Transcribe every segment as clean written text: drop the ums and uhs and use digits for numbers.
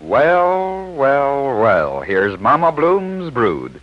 Well, well, well, here's Mama Bloom's brood.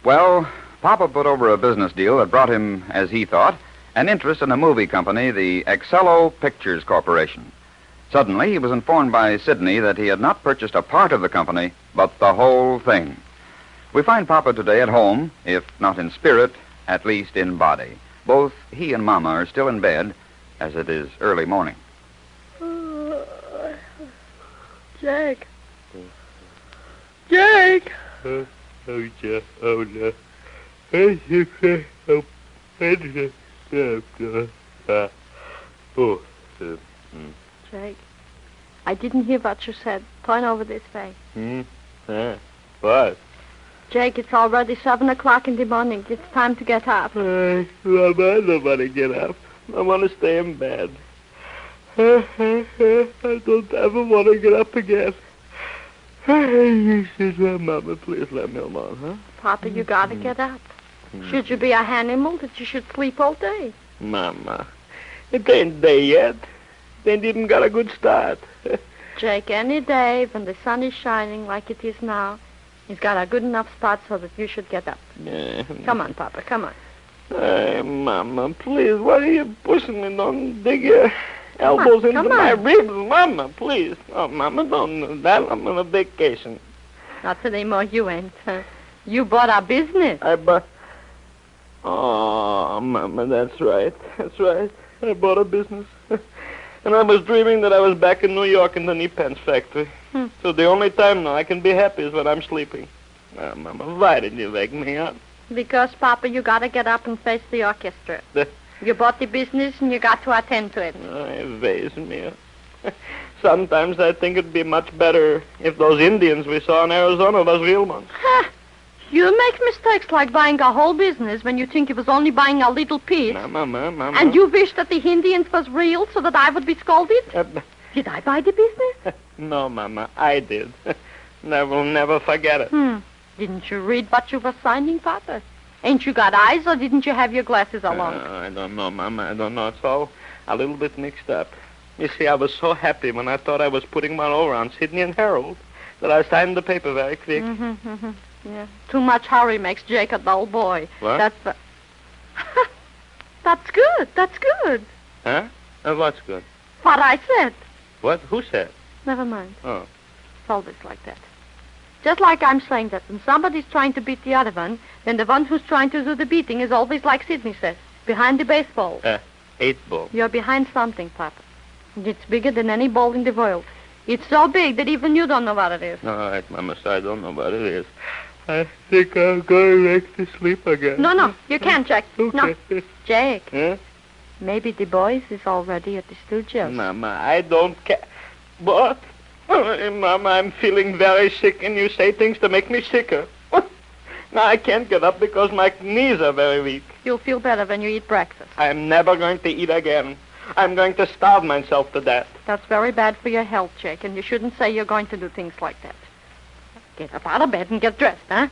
Well, Papa put over a business deal that brought him, as he thought, an interest in a movie company, the Excello Pictures Corporation. Suddenly, he was informed by Sidney that he had not purchased a part of the company, but the whole thing. We find Papa today at home, if not in spirit, at least in body. Both he and Mama are still in bed, as it is early morning. Jake. Jake! Jake. I didn't hear what you said. Point over this way. What? Jake, it's already 7 o'clock in the morning. It's time to get up. I don't want to get up. I want to stay in bed. I don't ever want to get up again. Mama, please let me alone, huh? Papa, you gotta get up. Should you be a animal that you should sleep all day? Mama, it ain't day yet. It ain't even got a good start. Jake, any day when the sun is shining like it is now, it's got a good enough start so that you should get up. Come on, Papa, come on. Hey, Mama, please, why are you pushing me? Don't dig your elbows into my ribs. Mama, please. Oh, Mama, don't do that. I'm on a vacation. Not anymore, you ain't. You bought our business. I bought... Oh, Mama, that's right. That's right. I bought a business. And I was dreaming that I was back in New York in the knee pants factory. So the only time now I can be happy is when I'm sleeping. Oh, Mama, why did you wake me up? Because, Papa, you gotta get up and face the orchestra. You bought the business and you got to attend to it. Oh, face me. Sometimes I think it'd be much better if those Indians we saw in Arizona was real ones. You make mistakes like buying a whole business when you think you was only buying a little piece. Mama. And you wish that the Indians was real so that I would be scolded? Did I buy the business? No, Mama, I did. And I will never forget it. Didn't you read what you were signing, Papa? Ain't you got eyes, or didn't you have your glasses along? I don't know, Mama. I don't know. It's all a little bit mixed up. You see, I was so happy when I thought I was putting one over on Sidney and Harold that I signed the paper very quick. Yeah. Too much hurry makes Jake a dull boy. What? That's good. That's good. Huh? What's good? What I said. What? Who said? Never mind. Oh. It's always like that. Just like I'm saying that when somebody's trying to beat the other one, then the one who's trying to do the beating is always like Sidney says, behind the baseball. 8 ball. You're behind something, Papa. And it's bigger than any ball in the world. It's so big that even you don't know what it is. All right, Mama, so I don't know what it is. I think I'm going back to sleep again. No, you can't, Jake. Okay. No. Jake. Huh? Maybe the boys is already at the studios. Mama, I don't care. What? Mama, I'm feeling very sick, and you say things to make me sicker. Now I can't get up because my knees are very weak. You'll feel better when you eat breakfast. I'm never going to eat again. I'm going to starve myself to death. That's very bad for your health, Jake, and you shouldn't say you're going to do things like that. Get up out of bed and get dressed, huh?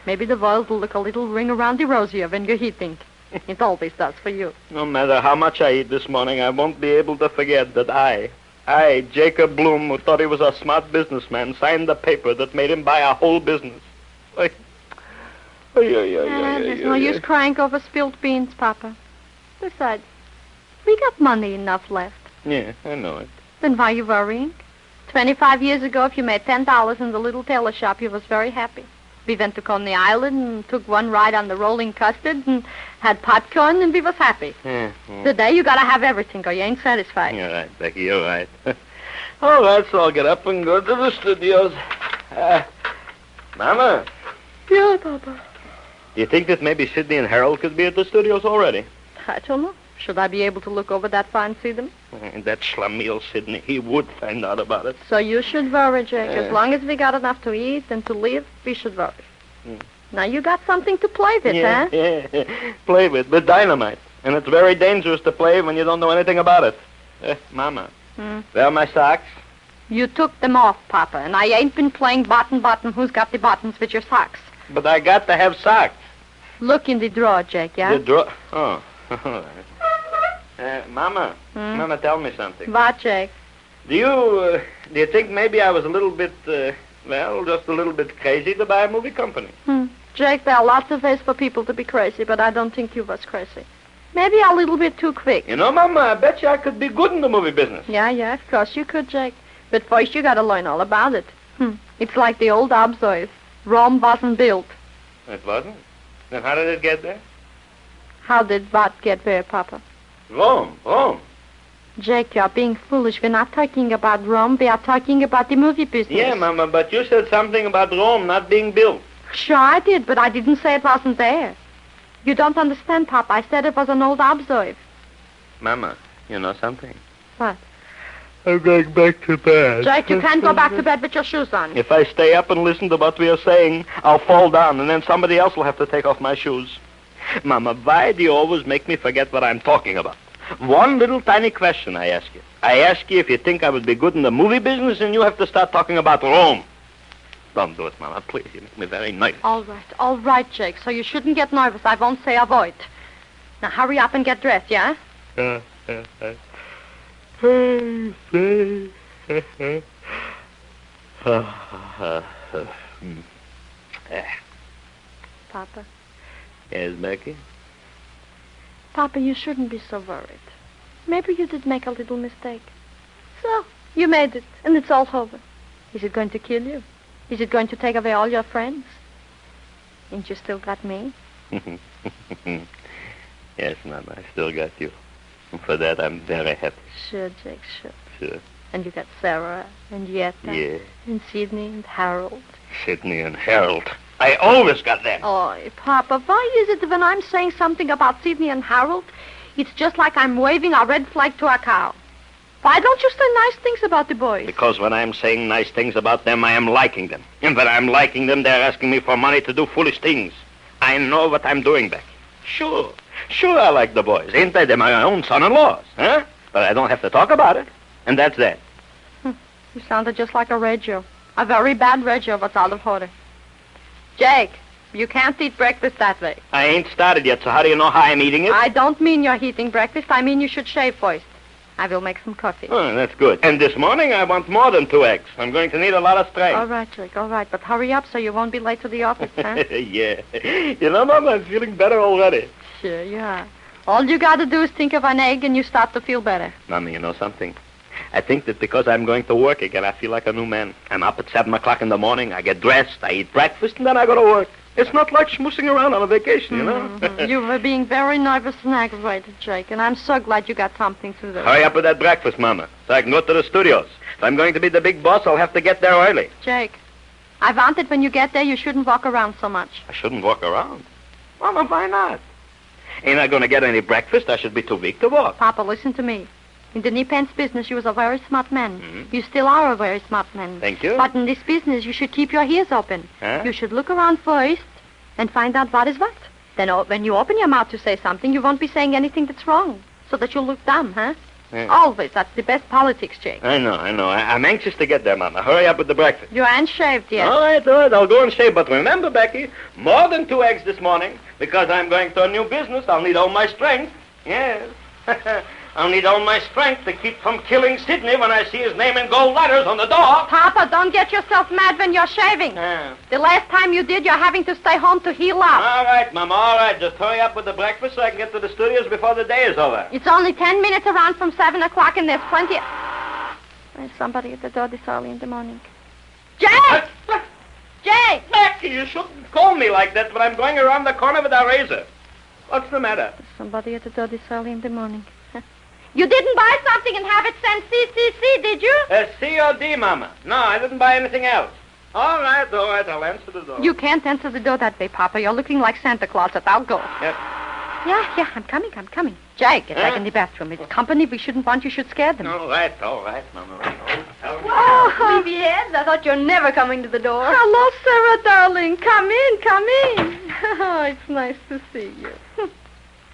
Maybe the world will look a little ring around the rosier when you're eating. It always does for you. No matter how much I eat this morning, I won't be able to forget that I, Jacob Bloom, who thought he was a smart businessman, signed the paper that made him buy a whole business. There's no use crying over spilled beans, Papa. Besides, we got money enough left. Yeah, I know it. Then why are you worrying? 25 years ago, if you made $10 in the little tailor shop, you was very happy. We went to Coney Island and took one ride on the rolling custard and had popcorn, and we was happy. Yeah. Today, you gotta have everything, or you ain't satisfied. You're right, Becky, you're right. All right, so I'll get up and go to the studios. Mama. Yeah, Papa. Do you think that maybe Sidney and Harold could be at the studios already? I don't know. Should I be able to look over that file and see them? That schlemiel Sidney, he would find out about it. So you should worry, Jake. As long as we got enough to eat and to live, we should worry. Now you got something to play with, huh? Yeah, play with dynamite. And it's very dangerous to play when you don't know anything about it. Mama, where are my socks? You took them off, Papa, and I ain't been playing button, who's got the buttons with your socks. But I got to have socks. Look in the drawer, Jake, yeah? The drawer? Oh. Mama, Mama, tell me something. What, Jake? Do you think maybe I was a little bit, just a little bit crazy to buy a movie company? Jake, there are lots of ways for people to be crazy, but I don't think you was crazy. Maybe a little bit too quick. You know, Mama, I bet you I could be good in the movie business. Yeah, of course you could, Jake. But first you gotta learn all about it. It's like the old Absoif. Rome wasn't built. It wasn't? Then how did it get there? How did what get there, Papa? Rome. Jake, you're being foolish. We're not talking about Rome. We are talking about the movie business. Yeah, Mama, but you said something about Rome not being built. Sure I did, but I didn't say it wasn't there. You don't understand, Papa. I said it was an old Absoif. Mama, you know something? What? I'm going back to bed. Jake, you can't go back to bed with your shoes on. If I stay up and listen to what we are saying, I'll fall down, and then somebody else will have to take off my shoes. Mama, why do you always make me forget what I'm talking about? One little tiny question I ask you. I ask you if you think I would be good in the movie business, and you have to start talking about Rome. Don't do it, Mama, please. You make me very nervous. All right, Jake. So you shouldn't get nervous. I won't say a word. Now hurry up and get dressed, yeah? Papa? Yes, Becky? Papa, you shouldn't be so worried. Maybe you did make a little mistake. So, you made it, and it's all over. Is it going to kill you? Is it going to take away all your friends? Ain't you still got me? Yes, Mama, I still got you. And for that, I'm very happy. Sure, Jake, sure. Sure. And you got Sarah, and Yetta, Yeah. and Sidney, and Harold. Sidney and Harold. I always got them. Oh, Papa, why is it when I'm saying something about Sidney and Harold, it's just like I'm waving a red flag to a cow? Why don't you say nice things about the boys? Because when I'm saying nice things about them, I am liking them. And when I'm liking them, they're asking me for money to do foolish things. I know what I'm doing, Becky. Sure I like the boys. Ain't they? They're my own son-in-laws, huh? But I don't have to talk about it. And that's that. You sounded just like a radio. A very bad radio that's out of order. Jake, you can't eat breakfast that way. I ain't started yet, so how do you know how I'm eating it? I don't mean you're eating breakfast. I mean you should shave first. I will make some coffee. Oh, that's good. And this morning I want more than 2 eggs. I'm going to need a lot of strength. All right, Jake, all right. But hurry up so you won't be late to the office, huh? Yeah. You know, Mama, I'm feeling better already. Sure you are. All you got to do is think of an egg and you start to feel better. Mama, you know something? I think that because I'm going to work again, I feel like a new man. I'm up at 7 o'clock in the morning. I get dressed, I eat breakfast, and then I go to work. It's not like schmoozing around on a vacation, you know? You were being very nervous and aggravated, Jake, and I'm so glad you got something to do. Hurry up with that breakfast, Mama, so I can go to the studios. If I'm going to be the big boss, I'll have to get there early. Jake, I wanted when you get there, you shouldn't walk around so much. I shouldn't walk around? Mama, why not? Ain't I going to get any breakfast? I should be too weak to walk. Papa, listen to me. In the knee pants business, you was a very smart man. You still are a very smart man. Thank you. But in this business, you should keep your ears open. Huh? You should look around first and find out what is what. Then when you open your mouth to say something, you won't be saying anything that's wrong, so that you'll look dumb, huh? Yeah. Always. That's the best politics, Jake. I know. I'm anxious to get there, Mama. Hurry up with the breakfast. You aren't shaved yet. All right. I'll go and shave. But remember, Becky, more than 2 eggs this morning. Because I'm going to a new business, I'll need all my strength. Yes. I'll need all my strength to keep from killing Sidney when I see his name in gold letters on the door. Papa, don't get yourself mad when you're shaving. Yeah. The last time you did, you're having to stay home to heal up. All right, Mama, all right. Just hurry up with the breakfast so I can get to the studios before the day is over. It's only 10 minutes around from 7 o'clock, and there's plenty of... There's somebody at the door this early in the morning. Jake! Jake! Becky, you shouldn't call me like that when I'm going around the corner with a razor. What's the matter? There's somebody at the door this early in the morning. You didn't buy something and have it sent CCC, did you? C or D, Mama. No, I didn't buy anything else. All right, I'll answer the door. You can't answer the door that way, Papa. You're looking like Santa Claus, but I'll go. Yep. Yeah, I'm coming. Jake, get back in the bathroom. It's company we shouldn't want. You should scare them. All right, Mama. Oh, sleepyheads. I thought you were never coming to the door. Hello, Sarah, darling. Come in. Oh, it's nice to see you.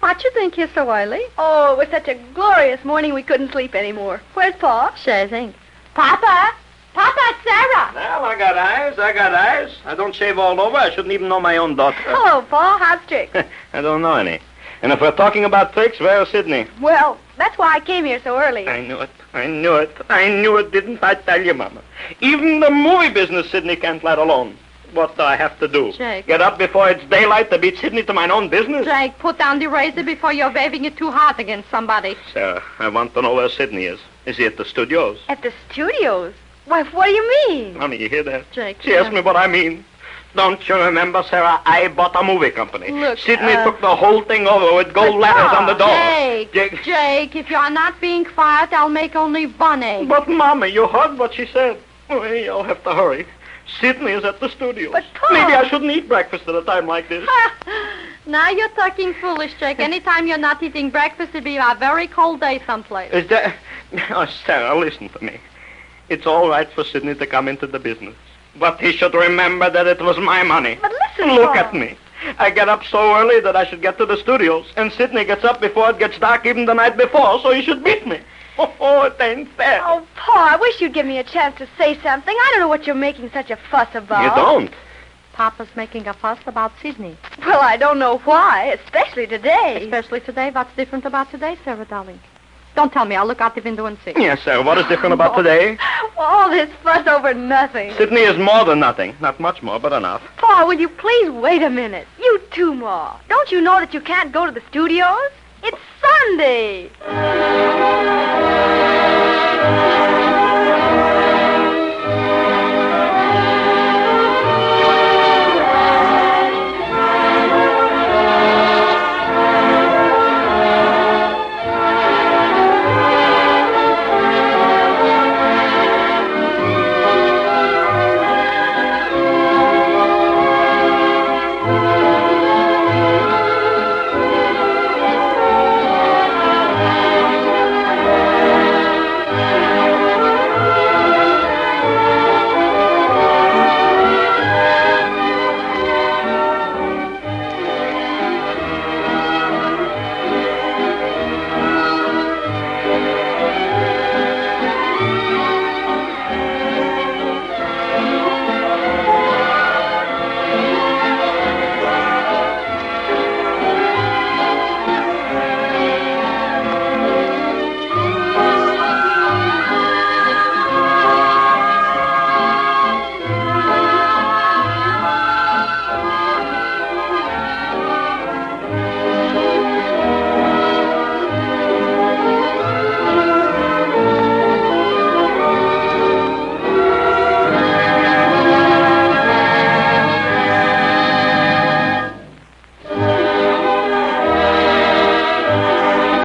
What you think here so early? Oh, it was such a glorious morning we couldn't sleep anymore. Where's Pa? Sure thing. Papa, it's Sarah. Well, I got eyes. I don't shave all over. I shouldn't even know my own daughter. Hello, Pa. How's Jake? I don't know any. And if we're talking about tricks, where's Sidney? Well, that's why I came here so early. I knew it, didn't I tell you, Mama? Even the movie business Sidney can't let alone. What do I have to do? Jake. Get up before it's daylight to beat Sidney to my own business? Jake, put down the razor before you're waving it too hard against somebody. Sarah, I want to know where Sidney is. Is he at the studios? At the studios? Why, what do you mean? Honey, you hear that? Jake. She asked me what I mean. Don't you remember, Sarah? I bought a movie company. Look, Sidney took the whole thing over with gold letters on the door. Jake, if you're not being quiet, I'll make only one egg. But, Mama, you heard what she said. Oh, you'll have to hurry. Sidney is at the studio. But, Pa... Maybe I shouldn't eat breakfast at a time like this. Now you're talking foolish, Jake. Anytime you're not eating breakfast, it'll be a very cold day someplace. Is that... Oh, Sarah, listen to me. It's all right for Sidney to come into the business. But he should remember that it was my money. But listen, Look Pa. at me. I get up so early that I should get to the studios. And Sidney gets up before it gets dark even the night before, so he should beat me. Oh, it ain't fair. Oh, Pa, I wish you'd give me a chance to say something. I don't know what you're making such a fuss about. You don't? Papa's making a fuss about Sidney. Well, I don't know why, especially today. Especially today. What's different about today, Sarah, darling? Don't tell me. I'll look out the window and see. Yes, sir. What is different about today? All this fuss over nothing. Sidney is more than nothing. Not much more, but enough. Pa, will you please wait a minute? You too, Ma. Don't you know that you can't go to the studios? It's Sunday.